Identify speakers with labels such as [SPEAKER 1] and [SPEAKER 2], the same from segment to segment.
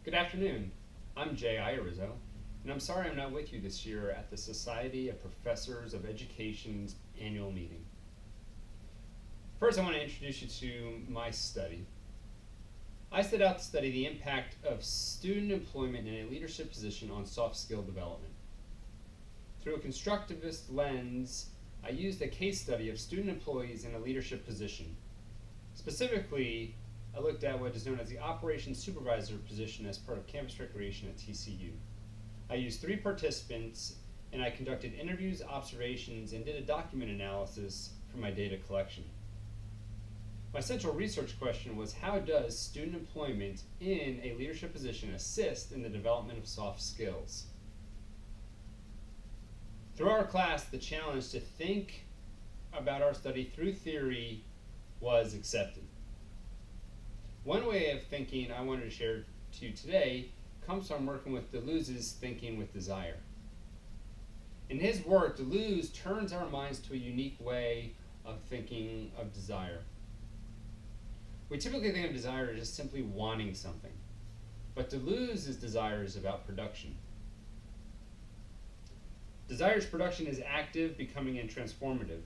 [SPEAKER 1] Good afternoon. I'm Iorizzo, and I'm sorry I'm not with you this year at the Society of Professors of Education's annual meeting. First, I want to introduce you to my study. I set out to study the impact of student employment in a leadership position on soft skill development. Through a constructivist lens, I used a case study of student employees in a leadership position. Specifically, I looked at what is known as the operations supervisor position as part of campus recreation at TCU. I used 3 participants, and I conducted interviews, observations, and did a document analysis for my data collection. My central research question was, how does student employment in a leadership position assist in the development of soft skills? Through our class, the challenge to think about our study through theory was accepted. One way of thinking I wanted to share to you today comes from working with Deleuze's Thinking with Desire. In his work, Deleuze turns our minds to a unique way of thinking of desire. We typically think of desire as just simply wanting something, but Deleuze's desire is about production. Desire's production is active, becoming, and transformative.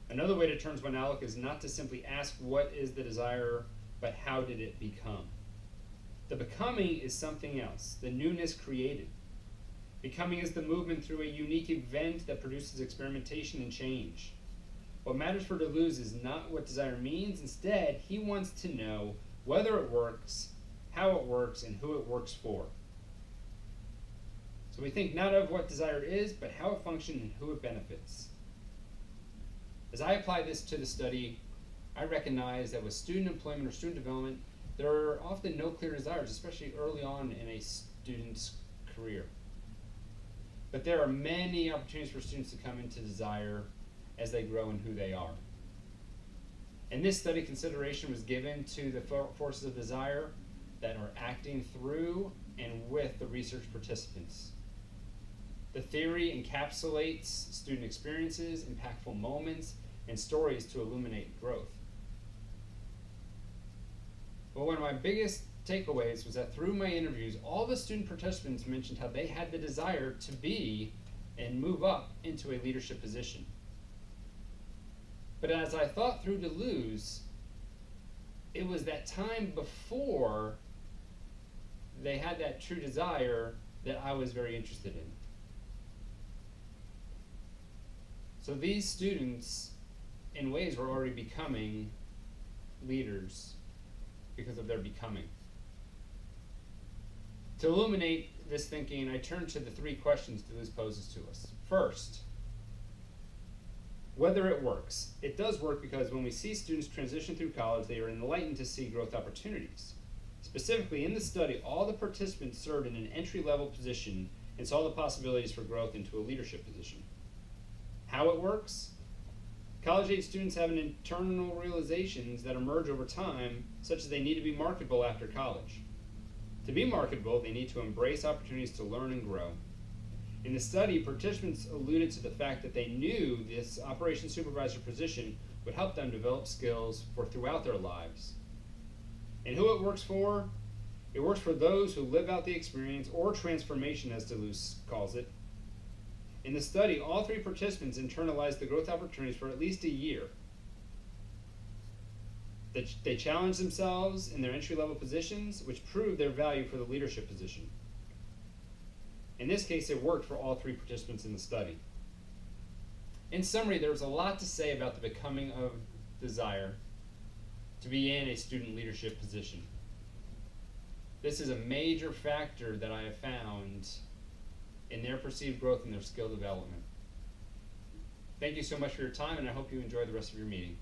[SPEAKER 1] Another way to turn to an outlook is not to simply ask what is the desire, but how did it become? The becoming is something else, the newness created. Becoming is the movement through a unique event that produces experimentation and change. What matters for Deleuze is not what desire means. Instead, he wants to know whether it works, how it works, and who it works for. So we think not of what desire is, but how it functions and who it benefits. As I apply this to the study, I recognize that with student employment or student development, there are often no clear desires, especially early on in a student's career. But there are many opportunities for students to come into desire as they grow in who they are. In this study, consideration was given to the forces of desire that are acting through and with the research participants. The theory encapsulates student experiences, impactful moments, and stories to illuminate growth. But one of my biggest takeaways was that through my interviews, all the student participants mentioned how they had the desire to be and move up into a leadership position. But as I thought through Deleuze, it was that time before they had that true desire that I was very interested in. So these students, in ways, were already becoming leaders because of their becoming. To illuminate this thinking, I turn to the 3 questions Deleuze poses to us. First, whether it works. It does work because when we see students transition through college, they are enlightened to see growth opportunities. Specifically, in the study, all the participants served in an entry-level position and saw the possibilities for growth into a leadership position. How it works? College-age students have internal realizations that emerge over time, such as they need to be marketable after college. To be marketable, they need to embrace opportunities to learn and grow. In the study, participants alluded to the fact that they knew this operations supervisor position would help them develop skills for throughout their lives. And who it works for? It works for those who live out the experience, or transformation as Deleuze calls it. In the study, all 3 participants internalized the growth opportunities for at least a year. They challenged themselves in their entry-level positions, which proved their value for the leadership position. In this case, it worked for all 3 participants in the study. In summary, there's a lot to say about the becoming of desire to be in a student leadership position. This is a major factor that I have found in their perceived growth and their skill development. Thank you so much for your time, and I hope you enjoy the rest of your meeting.